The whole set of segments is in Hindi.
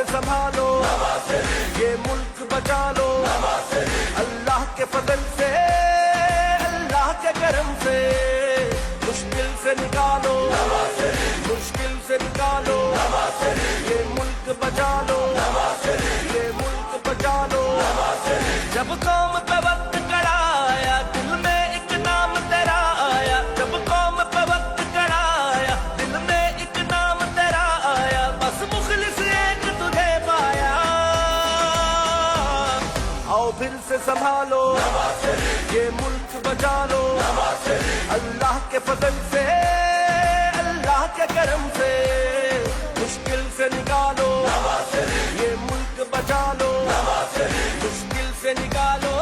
से संभालो, ये मुल्क बचा लो, अल्लाह के फजल से, अल्लाह के करम से, मुश्किल से निकालो, मुश्किल से निकालो, ये मुल्क बचा लो, ये मुल्क बचा लो। जब कौम पे वक्त कड़ा आया, दिल में एक नाम तेरा आया, जब कौम पे वक्त कड़ा आया, दिल में एक नाम तेरा आया, बस मुखलिस एक तुझे पाया। आओ फिर से संभालो, ये मुल्क बचा लो, अल्लाह के फजल से, अल्लाह के करम से, मुश्किल से निकालो, ये मुल्क बचा लो, मुश्किल से निकालो।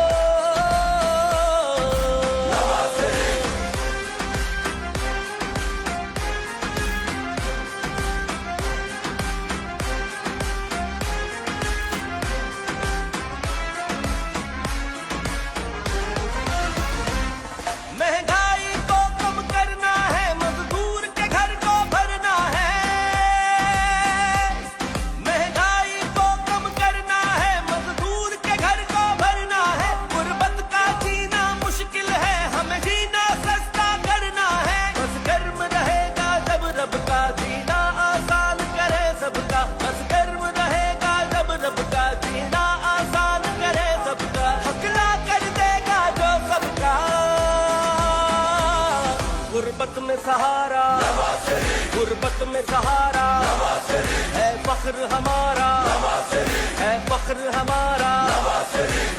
महंगाई को कम करना है, मजदूर के घर को भरना है, महंगाई को कम करना है, मजदूर के घर को भरना है, गुर्बत का जीना मुश्किल है, हमें जीना सस्ता करना है, बस गर्म रहेगा जब रब का जीना आसान करे सबका, बस गर्म रहेगा जब रब का जीना आसान करे सबका, हकला कर देगा जो सबका। गुर्बत में सहारा, गुर्बत में सहारा, है फख्र हमारा, है फख्र हमारा,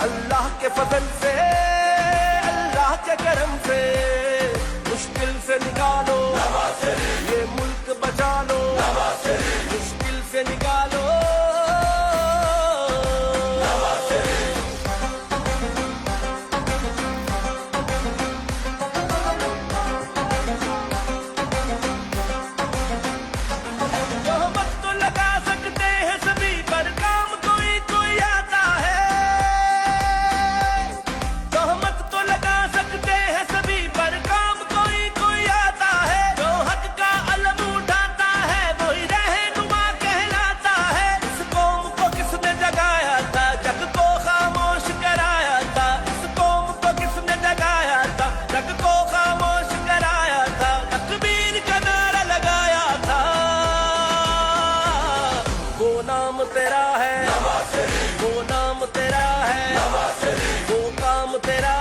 अल्लाह के फजल से, अल्लाह के करम से, मुश्किल से निकालो, ये मुल्क बचा लो, मुश्किल से निकालो। तोहमत तो लगा सकते हैं सभी पर, काम कोई कोई आता है, तोहमत तो लगा सकते हैं सभी पर, काम कोई कोई आता है, जो हक का अलम उठाता है वही रहनुमा कहलाता है। इस कौम को किसने जगाया था, जग को खामोश कराया था, इस कौम को किसने जगाया था, जग को खामोश कराया था, तकबीर का नारा लगाया था। वो नाम तेरा है, वो नाम तेरा है, वो काम तेरा